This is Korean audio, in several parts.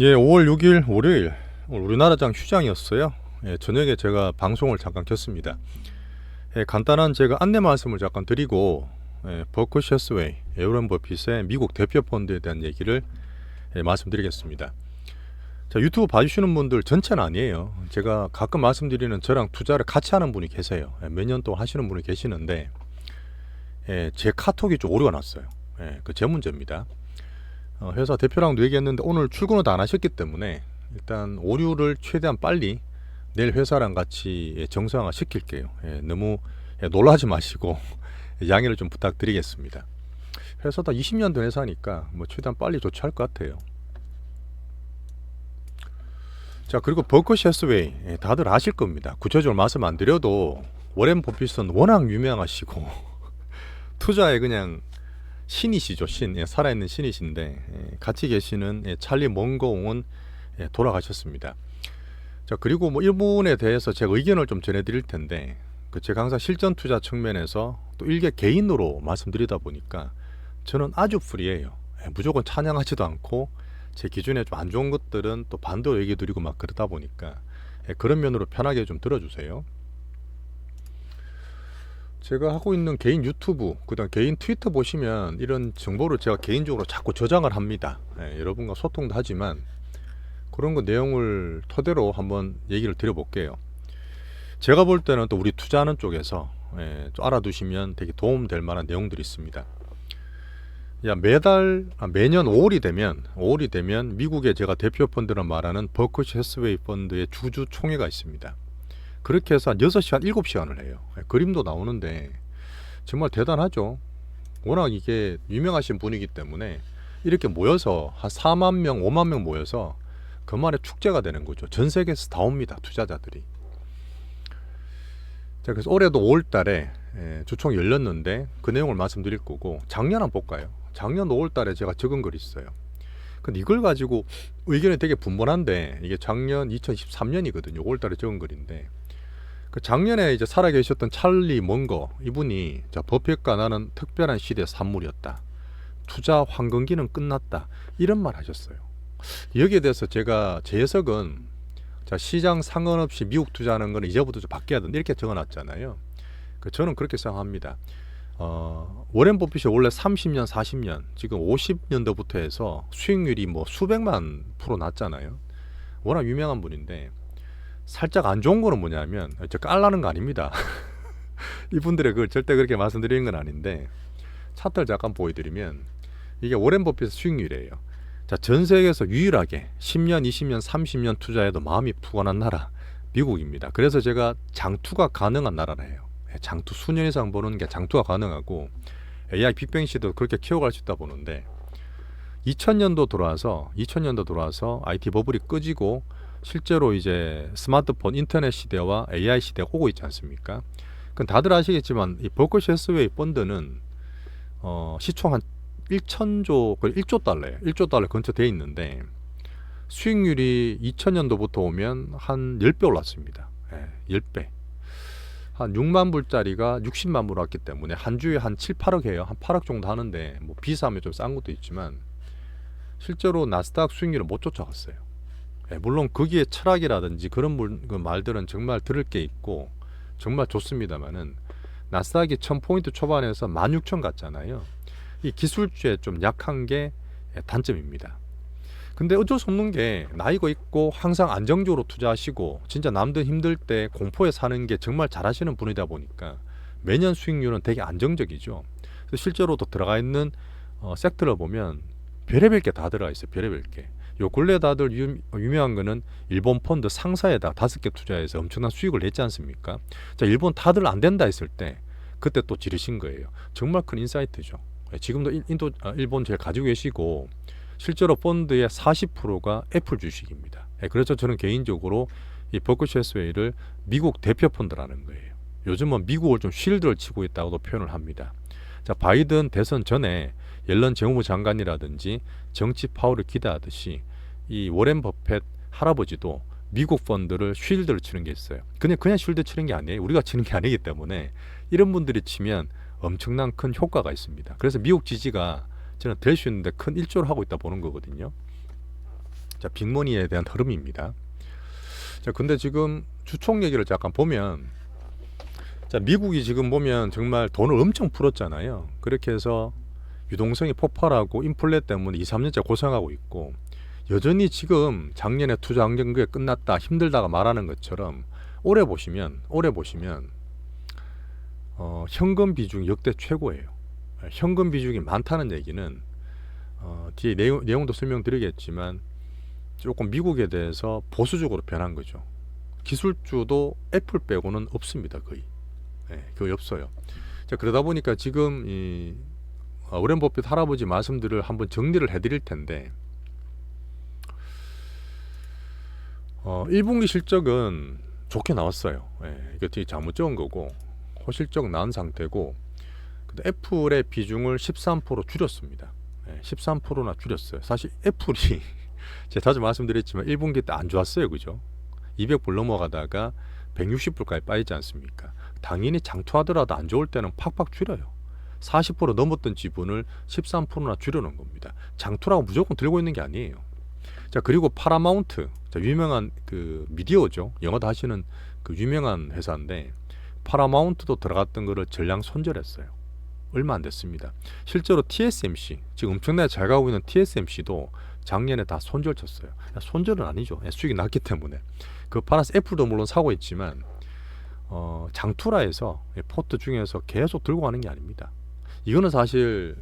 예, 5월 6일 월요일 오늘 우리나라장 휴장이었어요. 예, 저녁에 제가 방송을 잠깐 켰습니다. 예, 간단한 제가 안내 말씀을 잠깐 드리고 버크셔스웨이, 에어런 버핏의 미국 대표 펀드에 대한 얘기를 말씀드리겠습니다. 자, 유튜브 봐주시는 분들 전체는 아니에요. 제가 가끔 말씀드리는 저랑 투자를 같이 하는 분이 계세요. 몇 년 동안 하시는 분이 계시는데 제 카톡이 좀 오류가 났어요. 그 제 문제입니다. 회사 대표랑도 얘기했는데 오늘 출근을 다 안 하셨기 때문에 일단 오류를 최대한 빨리 내일 회사랑 같이 정상화 시킬게요. 너무 놀라지 마시고 양해를 좀 부탁드리겠습니다. 회사다 20년 된 회사니까 뭐 최대한 빨리 조치할 것 같아요. 자, 그리고 버크셔스웨이 다들 아실 겁니다. 구체적으로 말씀 안 드려도 워렌 버핏은 워낙 유명하시고 투자에 그냥 신이시죠. 신. 살아있는 신이신데 같이 계시는 찰리 멍거웅은 돌아가셨습니다. 자, 그리고 뭐 이분에 대해서 제가 의견을 좀 전해드릴 텐데 제가 항상 실전 투자 측면에서 또 일개 개인으로 말씀드리다 보니까 저는 아주 프리해요. 무조건 찬양하지도 않고 제 기준에 좀 안 좋은 것들은 또 반대로 얘기 드리고 막 그러다 보니까 그런 면으로 편하게 좀 들어주세요. 제가 하고 있는 개인 유튜브, 그다음 개인 트위터 보시면 이런 정보를 제가 개인적으로 자꾸 저장을 합니다. 여러분과 소통도 하지만 그런 거 내용을 토대로 한번 얘기를 드려볼게요. 제가 볼 때는 또 우리 투자하는 쪽에서 좀 알아두시면 되게 도움될 만한 내용들이 있습니다. 매년 5월이 되면 미국의 제가 대표 펀드로 말하는 버크셔 해스웨이 펀드의 주주 총회가 있습니다. 그렇게 해서 한 6시간, 7시간을 해요. 그림도 나오는데 정말 대단하죠. 워낙 이게 유명하신 분이기 때문에 이렇게 모여서 한 4만 명, 5만 명 모여서 그만의 축제가 되는 거죠. 전 세계에서 다 옵니다. 투자자들이. 자, 그래서 올해도 5월 달에 주총이 열렸는데 그 내용을 말씀드릴 거고, 작년 한번 볼까요? 작년 5월 달에 제가 적은 글이 있어요. 근데 이걸 가지고 의견이 되게 분분한데, 이게 작년 2013년이거든요. 5월 달에 적은 글인데, 그 작년에 이제 살아계셨던 찰리 먼거 이분이 버핏과 나는 특별한 시대 산물이었다. 투자 황금기는 끝났다. 이런 말 하셨어요. 여기에 대해서 제가 제 해석은 시장 상관없이 미국 투자하는 건 이제부터 좀 바뀌어야 된다 이렇게 적어놨잖아요. 저는 그렇게 생각합니다. 워렌 버핏이 원래 30년, 40년, 지금 50년도부터 해서 수익률이 뭐 수백만 프로 났잖아요. 워낙 유명한 분인데 살짝 안 좋은 거는 뭐냐면 깔라는 거 아닙니다. 이분들의 그걸 절대 그렇게 말씀드리는 건 아닌데 차트를 잠깐 보여드리면 이게 워렌 버핏의 수익률이에요. 자, 전 세계에서 유일하게 10년, 20년, 30년 투자해도 마음이 푸근한 나라 미국입니다. 그래서 제가 장투가 가능한 나라라 해요. 장투 수년 이상 보는 게 장투가 가능하고 AI 빅뱅 시도 그렇게 키워갈 수 있다 보는데 2000년도 들어와서 IT 버블이 꺼지고 실제로 이제 스마트폰 인터넷 시대와 AI 시대가 오고 있지 않습니까? 그건 다들 아시겠지만 이 버크셔 해스웨이 펀드는 시총 한 1천조, 1조 달러예요. 1조 달러 근처 돼 있는데 수익률이 2000년도부터 오면 한 10배 올랐습니다. 10배. 한 6만 불짜리가 60만 불 왔기 때문에 한 주에 한 7, 8억 해요. 한 8억 정도 하는데 뭐 비싸면 좀 싼 것도 있지만 실제로 나스닥 수익률을 못 쫓아갔어요. 물론 거기에 철학이라든지 그런 그 말들은 정말 들을 게 있고 정말 좋습니다만은 나스닥이 1000포인트 초반에서 16,000 갔잖아요. 이 기술주에 좀 약한 게 단점입니다. 근데 어쩔 수 없는 게 나이가 있고 항상 안정적으로 투자하시고 진짜 남들 힘들 때 공포에 사는 게 정말 잘하시는 분이다 보니까 매년 수익률은 되게 안정적이죠. 그래서 실제로도 들어가 있는 섹터를 보면 별의별 게 다 들어가 있어요. 별의별 게. 요 근래 다들 유명한 거는 일본 펀드 상사에다 5개 투자해서 엄청난 수익을 냈지 않습니까? 자, 일본 다들 안 된다 했을 때 그때 또 지르신 거예요. 정말 큰 인사이트죠. 지금도 일본 제일 가지고 계시고 실제로 펀드의 40%가 애플 주식입니다. 그래서 저는 개인적으로 이 버크셔 해스웨이를 미국 대표 펀드라는 거예요. 요즘은 미국을 좀 쉴드를 치고 있다고도 표현을 합니다. 자, 바이든 대선 전에 옐런 재무부 장관이라든지 정치 파워를 기대하듯이 이 워렌 버핏 할아버지도 미국 펀드를 쉴드를 치는 게 있어요. 그냥 쉴드 치는 게 아니에요. 우리가 치는 게 아니기 때문에 이런 분들이 치면 엄청난 큰 효과가 있습니다. 그래서 미국 지지가 저는 될 수 있는데 큰 일조를 하고 있다 보는 거거든요. 자, 빅머니에 대한 흐름입니다. 자, 근데 지금 주총 얘기를 잠깐 보면, 자, 미국이 지금 보면 정말 돈을 엄청 풀었잖아요. 그렇게 해서 유동성이 폭발하고 인플레 때문에 2, 3년째 고생하고 있고, 여전히 지금 작년에 투자 안정기가 끝났다 힘들다가 말하는 것처럼 올해 보시면 현금 비중이 역대 최고예요. 현금 비중이 많다는 얘기는 뒤에 내용도 설명드리겠지만 조금 미국에 대해서 보수적으로 변한 거죠. 기술주도 애플 빼고는 없습니다. 거의 없어요. 자, 그러다 보니까 지금 이 워렌 버핏 할아버지 말씀들을 한번 정리를 해드릴 텐데, 1분기 실적은 좋게 나왔어요. 이게 되게 잘못 적은 거고 호실적 나은 상태고, 근데 애플의 비중을 13% 줄였습니다. 13%나 줄였어요. 사실 애플이 제가 자주 말씀드렸지만 1분기 때 안 좋았어요. 그죠? 200불 넘어가다가 160불까지 빠지지 않습니까? 당연히 장투하더라도 안 좋을 때는 팍팍 줄여요. 40% 넘었던 지분을 13%나 줄여놓은 겁니다. 장투라고 무조건 들고 있는 게 아니에요. 자, 그리고 파라마운트, 자, 유명한 그 미디어죠. 영어도 하시는 그 유명한 회사인데, 파라마운트도 들어갔던 거를 전량 손절했어요. 얼마 안 됐습니다. 실제로 TSMC, 지금 엄청나게 잘 가고 있는 TSMC도 작년에 다 손절 쳤어요. 손절은 아니죠. 수익이 났기 때문에. 그 팔아서 애플도 물론 사고 있지만 장투라 해서 포트 중에서 계속 들고 가는 게 아닙니다. 이거는 사실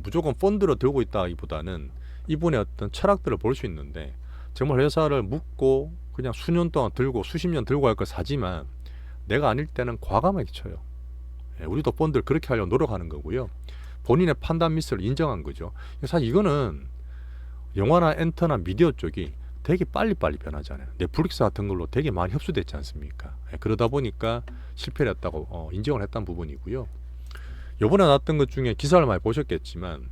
무조건 펀드로 들고 있다기보다는 이분의 어떤 철학들을 볼 수 있는데, 정말 회사를 묻고 그냥 수년 동안 들고 수십 년 들고 갈 걸 사지만 내가 아닐 때는 과감하게 쳐요. 우리도 펀드를 그렇게 하려고 노력하는 거고요. 본인의 판단 미스를 인정한 거죠. 사실 이거는 영화나 엔터나 미디어 쪽이 되게 빨리빨리 변하잖아요. 넷플릭스 같은 걸로 되게 많이 흡수됐지 않습니까? 그러다 보니까 실패를 했다고 인정을 했던 부분이고요. 요번에 나왔던 것 중에 기사를 많이 보셨겠지만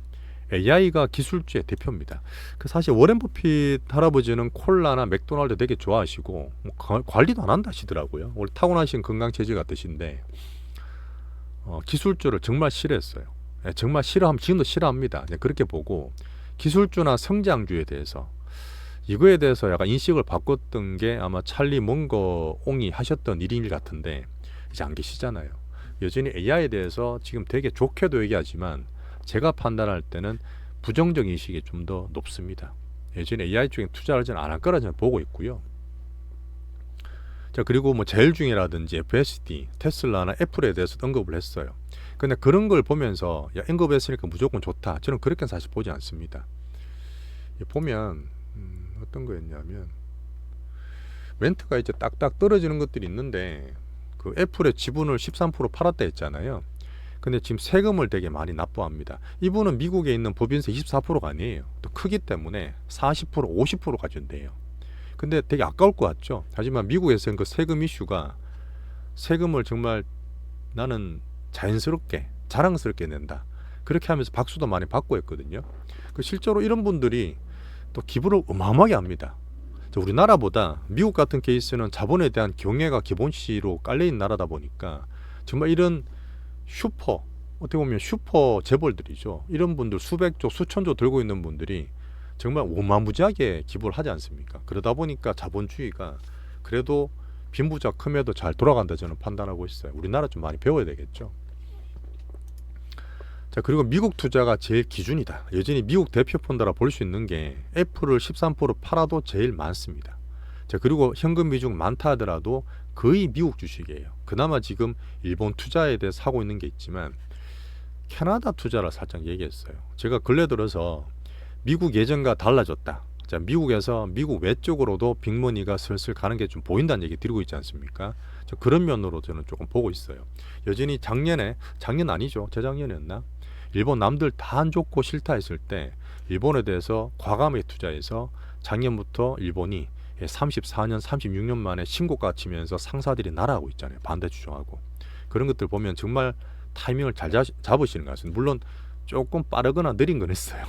AI가 기술주의 대표입니다. 사실 워렌 버핏 할아버지는 콜라나 맥도날드 되게 좋아하시고 관리도 안 한다 하시더라고요. 원래 타고나신 건강체질 같으신데 기술주를 정말 싫어했어요. 정말 싫어하면 지금도 싫어합니다. 그렇게 보고 기술주나 성장주에 대해서 이거에 대해서 약간 인식을 바꿨던 게 아마 찰리 몽거옹이 하셨던 일인 같은데 이제 안 계시잖아요. 여전히 AI에 대해서 지금 되게 좋게도 얘기하지만 제가 판단할 때는 부정적 인식이 좀 더 높습니다. 여전히 AI 쪽에 투자를 안 할 거라 저는 보고 있고요. 자, 그리고 뭐 제일중이라든지 FSD, 테슬라나 애플에 대해서 언급을 했어요. 근데 그런 걸 보면서 야, 언급했으니까 무조건 좋다, 저는 그렇게 사실 보지 않습니다. 보면 어떤 거였냐면 렌트가 이제 딱딱 떨어지는 것들이 있는데, 그 애플의 지분을 13% 팔았다 했잖아요. 근데 지금 세금을 되게 많이 납부합니다. 이분은 미국에 있는 법인세 24%가 아니에요. 또 크기 때문에 40%, 50% 가진대요. 근데 되게 아까울 것 같죠. 하지만 미국에서는 그 세금 이슈가 세금을 정말 나는 자연스럽게 자랑스럽게 낸다, 그렇게 하면서 박수도 많이 받고 했거든요. 실제로 이런 분들이 또 기부를 어마어마하게 합니다. 우리나라보다 미국 같은 케이스는 자본에 대한 경외가 기본시로 깔려있는 나라다 보니까 정말 이런 어떻게 보면 슈퍼 재벌들이죠. 이런 분들 수백조 수천조 들고 있는 분들이 정말 어마무지하게 기부를 하지 않습니까? 그러다 보니까 자본주의가 그래도 빈부자 큼에도 잘 돌아간다 저는 판단하고 있어요. 우리나라 좀 많이 배워야 되겠죠. 자, 그리고 미국 투자가 제일 기준이다. 여전히 미국 대표 펀드라 볼 수 있는 게 애플을 13% 팔아도 제일 많습니다. 자, 그리고 현금 비중 많다 하더라도 거의 미국 주식이에요. 그나마 지금 일본 투자에 대해서 하고 있는 게 있지만 캐나다 투자를 살짝 얘기했어요. 제가 근래 들어서 미국 예전과 달라졌다. 자, 미국에서 미국 외쪽으로도 빅머니가 슬슬 가는 게 좀 보인다는 얘기 드리고 있지 않습니까? 그런 면으로 저는 조금 보고 있어요. 여전히 작년 아니죠. 재작년이었나? 일본 남들 다 안 좋고 싫다 했을 때 일본에 대해서 과감하게 투자해서 작년부터 일본이 34년, 36년 만에 신고가 치면서 상사들이 날아가고 있잖아요. 반대 주장하고. 그런 것들 보면 정말 타이밍을 잘 잡으시는 것 같습니다. 물론 조금 빠르거나 느린 건 있어요.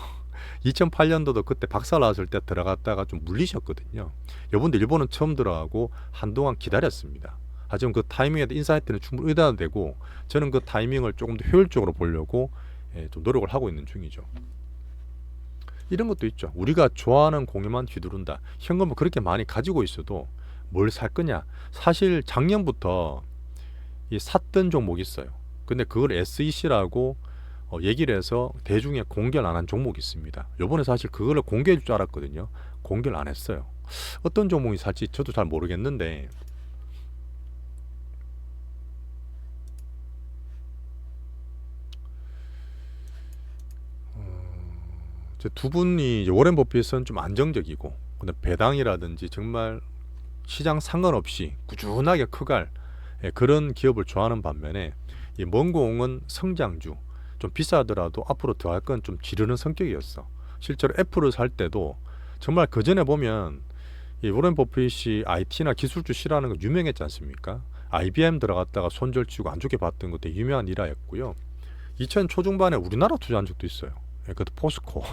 2008년도도 그때 박살 나왔을 때 들어갔다가 좀 물리셨거든요. 여러분들 일본은 처음 들어가고 한동안 기다렸습니다. 하지만 그 타이밍에 인사이트는 충분히 의도되고 저는 그 타이밍을 조금 더 효율적으로 보려고 좀 노력을 하고 있는 중이죠. 이런 것도 있죠. 우리가 좋아하는 공유만 휘두른다. 현금을 그렇게 많이 가지고 있어도 뭘 살 거냐. 사실 작년부터 이 샀던 종목이 있어요. 근데 그걸 SEC라고 얘기를 해서 대중에 공개를 안 한 종목이 있습니다. 요번에 사실 그거를 공개해 줄 줄 알았거든요. 공개를 안 했어요. 어떤 종목이 살지 저도 잘 모르겠는데 두 분이 이제 워렌 버핏은 좀 안정적이고 근데 배당이라든지 정말 시장 상관없이 꾸준하게 커갈 그런 기업을 좋아하는 반면에 이 먼공은 성장주 좀 비싸더라도 앞으로 더 할 건 좀 지르는 성격이었어. 실제로 애플을 살 때도 정말 그 전에 보면 이 워렌 버핏이 IT나 기술주 싫어하는 거 유명했지 않습니까? IBM 들어갔다가 손절치고 안 좋게 봤던 것도 유명한 일화였고요. 2000 초중반에 우리나라 투자한 적도 있어요. 그것도 포스코.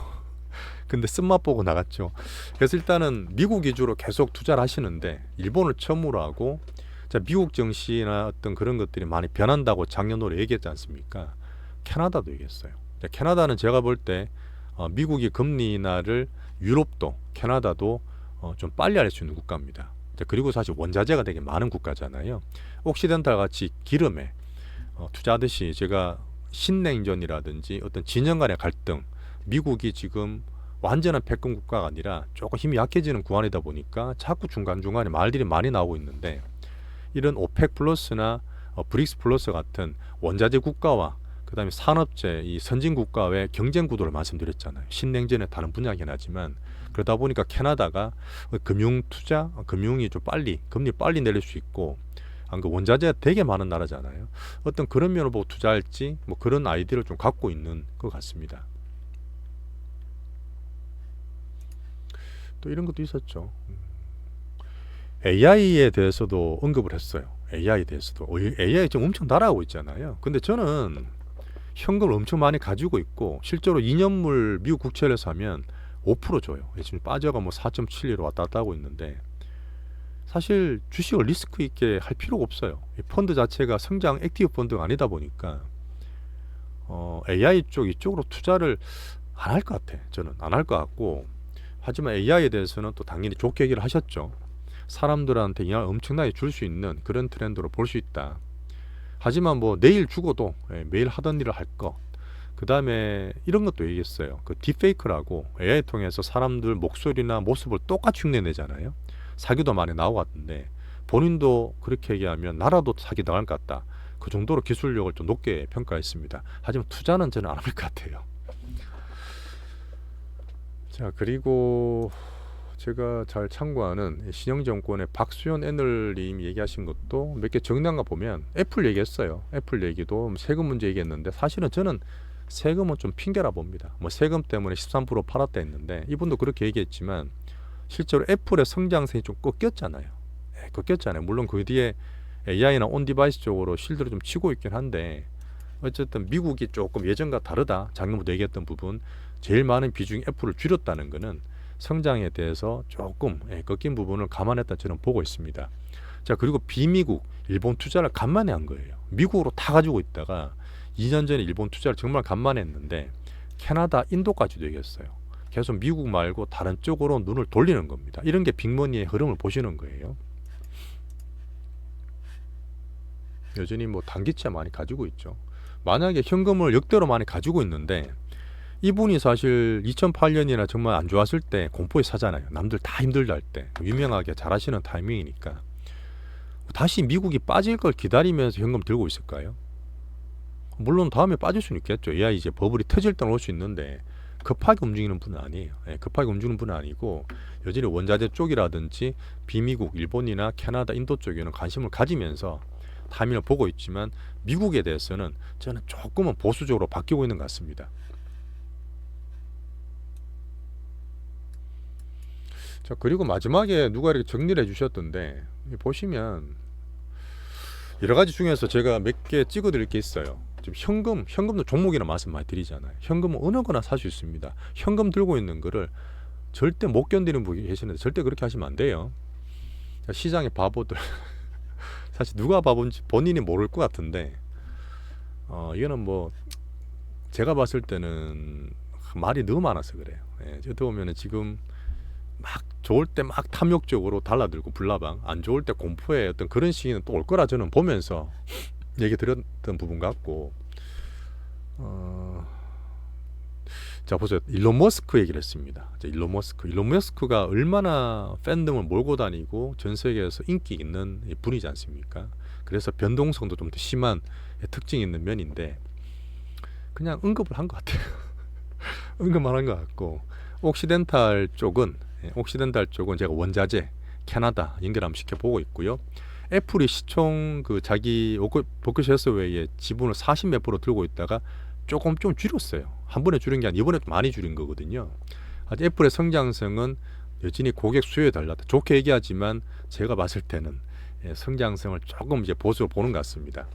근데 쓴맛 보고 나갔죠. 그래서 일단은 미국 위주로 계속 투자를 하시는데 일본을 처음으로 하고 자, 미국 증시나 어떤 그런 것들이 많이 변한다고 작년으로 얘기했지 않습니까? 캐나다도 얘기했어요. 캐나다는 제가 볼 때 미국이 금리 인하를 유럽도 캐나다도 좀 빨리 할 수 있는 국가입니다. 그리고 사실 원자재가 되게 많은 국가잖아요. 옥시덴탈 같이 기름에 투자하듯이 제가 신냉전이라든지 어떤 진영 간의 갈등 미국이 지금 완전한 패권 국가가 아니라 조금 힘이 약해지는 구간이다 보니까 자꾸 중간중간에 말들이 많이 나오고 있는데 이런 오펙 플러스나 브릭스 플러스 같은 원자재 국가와 그 다음에 산업재 이 선진 국가의 경쟁 구도를 말씀드렸잖아요. 신냉전에 다른 분야긴 하지만 그러다 보니까 캐나다가 금융 투자, 금융이 좀 빨리 금리 빨리 내릴 수 있고 그 원자재가 되게 많은 나라잖아요. 어떤 그런 면을 보고 투자할지 뭐 그런 아이디어를 좀 갖고 있는 것 같습니다. 또 이런 것도 있었죠. AI에 대해서도 언급을 했어요. AI에 대해서도 AI 지금 엄청 날아가고 있잖아요. 근데 저는 현금을 엄청 많이 가지고 있고 실제로 2년물 미국 국채를 사면 5% 줘요. 지금 빠져가 뭐 4.71로 왔다 갔다 하고 있는데 사실 주식을 리스크 있게 할 필요가 없어요. 이 펀드 자체가 성장 액티브 펀드가 아니다 보니까 AI 쪽 이쪽으로 투자를 안 할 것 같아. 저는 안 할 것 같고 하지만 AI에 대해서는 또 당연히 좋게 얘기를 하셨죠. 사람들한테 영향을 엄청나게 줄 수 있는 그런 트렌드로 볼 수 있다. 하지만 뭐 내일 죽어도 매일 하던 일을 할 것. 그 다음에 이런 것도 얘기했어요. 그 딥페이크라고 AI 통해서 사람들 목소리나 모습을 똑같이 흉내내잖아요. 사기도 많이 나오고 같은데 본인도 그렇게 얘기하면 나라도 사기 당할 것 같다. 그 정도로 기술력을 좀 높게 평가했습니다. 하지만 투자는 저는 안 할 것 같아요. 자, 그리고 제가 잘 참고하는 신영정권의 박수현 애널님 얘기하신 것도 몇 개 정리한 거 보면 애플 얘기했어요. 애플 얘기도 세금 문제 얘기했는데 사실은 저는 세금은 좀 핑계라 봅니다. 뭐 세금 때문에 13% 팔았다 했는데 이분도 그렇게 얘기했지만 실제로 애플의 성장성이 좀 꺾였잖아요. 꺾였잖아요. 물론 그 뒤에 AI나 온디바이스 쪽으로 실드를 좀 치고 있긴 한데 어쨌든 미국이 조금 예전과 다르다. 작년부터 얘기했던 부분 제일 많은 비중이 애플을 줄였다는 거는 성장에 대해서 조금 꺾인 부분을 감안했다 저는 보고 있습니다. 자, 그리고 비미국 일본 투자를 간만에 한 거예요. 미국으로 다 가지고 있다가 2년 전에 일본 투자를 정말 간만에 했는데 캐나다, 인도까지도 얘기했어요. 계속 미국 말고 다른 쪽으로 눈을 돌리는 겁니다. 이런 게 빅머니의 흐름을 보시는 거예요. 여전히 뭐 단기채 많이 가지고 있죠. 만약에 현금을 역대로 많이 가지고 있는데 이분이 사실 2008년이나 정말 안 좋았을 때 공포에 사잖아요. 남들 다 힘들다 할 때 유명하게 잘하시는 타이밍이니까 다시 미국이 빠질 걸 기다리면서 현금 들고 있을까요? 물론 다음에 빠질 수는 있겠죠. AI 이제 버블이 터질 때는 올 수 있는데 급하게 움직이는 분은 아니에요. 급하게 움직이는 분은 아니고 여전히 원자재 쪽이라든지 비미국, 일본이나 캐나다, 인도 쪽에는 관심을 가지면서 타이밍을 보고 있지만 미국에 대해서는 저는 조금은 보수적으로 바뀌고 있는 것 같습니다. 자, 그리고 마지막에 누가 이렇게 정리를 해주셨던데 보시면 여러 가지 중에서 제가 몇 개 찍어 드릴 게 있어요. 지금 현금도 종목이나 말씀 많이 드리잖아요. 현금은 어느 거나 살 수 있습니다. 현금 들고 있는 거를 절대 못 견디는 분이 계시는데 절대 그렇게 하시면 안 돼요. 자, 시장의 바보들 사실 누가 바본지 본인이 모를 것 같은데 이거는 뭐 제가 봤을 때는 말이 너무 많아서 그래요. 예, 어떻게 보면은 지금 막 좋을 때 막 탐욕적으로 달라들고 불나방, 안 좋을 때 공포의 어떤 그런 시기는 또 올 거라 저는 보면서 얘기 드렸던 부분 같고, 자 보세요. 일론 머스크 얘기를 했습니다. 일론 머스크가 얼마나 팬덤을 몰고 다니고 전 세계에서 인기 있는 분이지 않습니까? 그래서 변동성도 좀 더 심한 특징이 있는 면인데 그냥 언급을 한 것 같아요. 언급만 한 것 같고, 옥시덴탈 쪽은 제가 원자재 캐나다 연결 한번 시켜보고 있고요. 애플이 시총 그 자기 버크셔 해서웨이의 지분을 40 몇 프로 들고 있다가 조금 좀 줄였어요. 한 번에 줄인 게 아니라 이번에 많이 줄인 거거든요. 아직 애플의 성장성은 여전히 고객 수요에 달렸다. 좋게 얘기하지만 제가 봤을 때는 성장성을 조금 이제 보수로 보는 것 같습니다.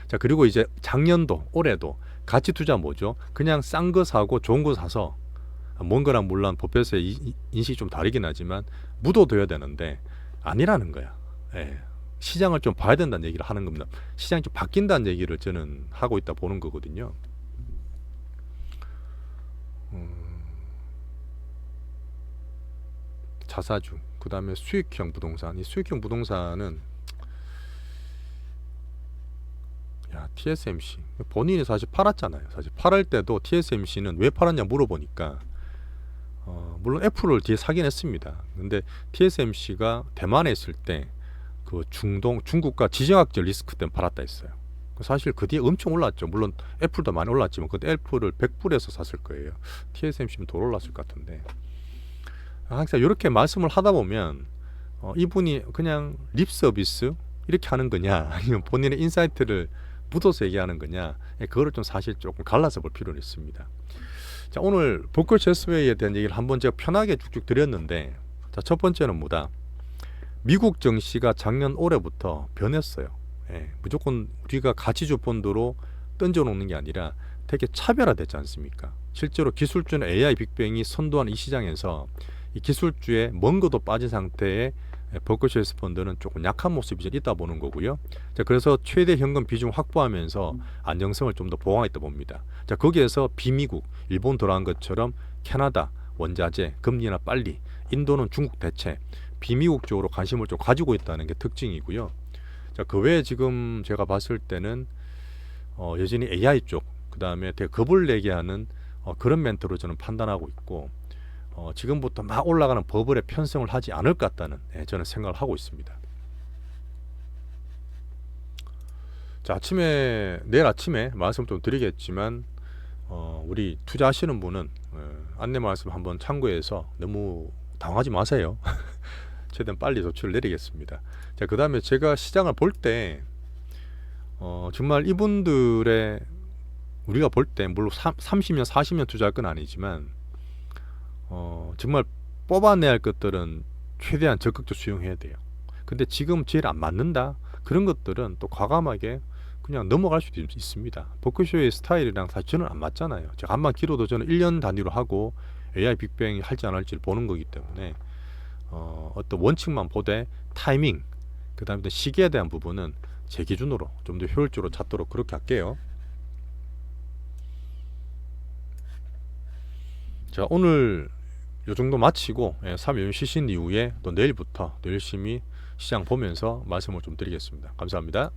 자, 그리고 이제 작년도 올해도 가치 투자 뭐죠? 그냥 싼 거 사고 좋은 거 사서, 뭔 거랑 물론 법에서의 인식이 좀 다르긴 하지만 묻어둬야 되는데 아니라는 거야. 예. 시장을 좀 봐야 된다는 얘기를 하는 겁니다. 시장이 좀 바뀐다는 얘기를 저는 하고 있다 보는 거거든요. 자사주, 그 다음에 수익형 부동산. 이 수익형 부동산은 TSMC 본인이 사실 팔았잖아요. 사실 팔을 때도 TSMC는 왜 팔았냐 물어보니까 물론 애플을 뒤에 사긴 했습니다. 근데 TSMC가 대만에 있을 때 그 중국과 지정학적 리스크 때문에 팔았다 했어요. 사실 그 뒤에 엄청 올랐죠. 물론 애플도 많이 올랐지만 그때 애플을 100불에서 샀을 거예요. TSMC는 더 올랐을 것 같은데, 항상 이렇게 말씀을 하다 보면 이분이 그냥 립 서비스 이렇게 하는 거냐, 아니면 본인의 인사이트를 묻어서 얘기하는 거냐, 그거를 좀 사실 조금 갈라서 볼 필요는 있습니다. 자, 오늘 버크셔 해서웨이에 대한 얘기를 한번 제가 편하게 쭉쭉 드렸는데, 자, 첫 번째는 뭐다? 미국 증시가 작년 올해부터 변했어요. 무조건 우리가 가치주 펀드로 던져놓는 게 아니라 되게 차별화됐지 않습니까? 실제로 기술주는 AI 빅뱅이 선도한 이 시장에서 이 기술주에 먼 것도 빠진 상태의 버크셔 펀드는 조금 약한 모습이 있다 보는 거고요. 자, 그래서 최대 현금 비중 확보하면서 안정성을 좀 더 보강했다 봅니다. 자, 거기에서 비미국, 일본 돌아간 것처럼 캐나다, 원자재, 금리나 빨리, 인도는 중국 대체, 비미국 쪽으로 관심을 좀 가지고 있다는 게 특징이고요. 자, 그 외에 지금 제가 봤을 때는 여전히 AI 쪽, 그 다음에 되게 겁을 내게 하는 그런 멘트로 저는 판단하고 있고, 지금부터 막 올라가는 버블에 편성을 하지 않을 것 같다는 저는 생각을 하고 있습니다. 자, 내일 아침에 말씀 좀 드리겠지만, 우리 투자하시는 분은 안내 말씀 한번 참고해서 너무 당하지 마세요. 최대한 빨리 조치를 내리겠습니다. 자, 그 다음에 제가 시장을 볼 때 정말 이분들의, 우리가 볼 때 물론 30년 40년 투자할 건 아니지만 정말 뽑아내야 할 것들은 최대한 적극적으로 수용해야 돼요. 근데 지금 제일 안 맞는다, 그런 것들은 또 과감하게 그냥 넘어갈 수도 있습니다. 버크셔의 스타일이랑 사실 저는 안 맞잖아요. 제가 한번 기로도 저는 1년 단위로 하고 AI 빅뱅이 할지 안 할지를 보는 거기 때문에 어떤 원칙만 보되 타이밍, 그 다음에 시기에 대한 부분은 제 기준으로 좀 더 효율적으로 찾도록 그렇게 할게요. 자, 오늘 요 정도 마치고 3일 연휴 쉬신 이후에 또 내일부터 더 열심히 시장 보면서 말씀을 좀 드리겠습니다. 감사합니다.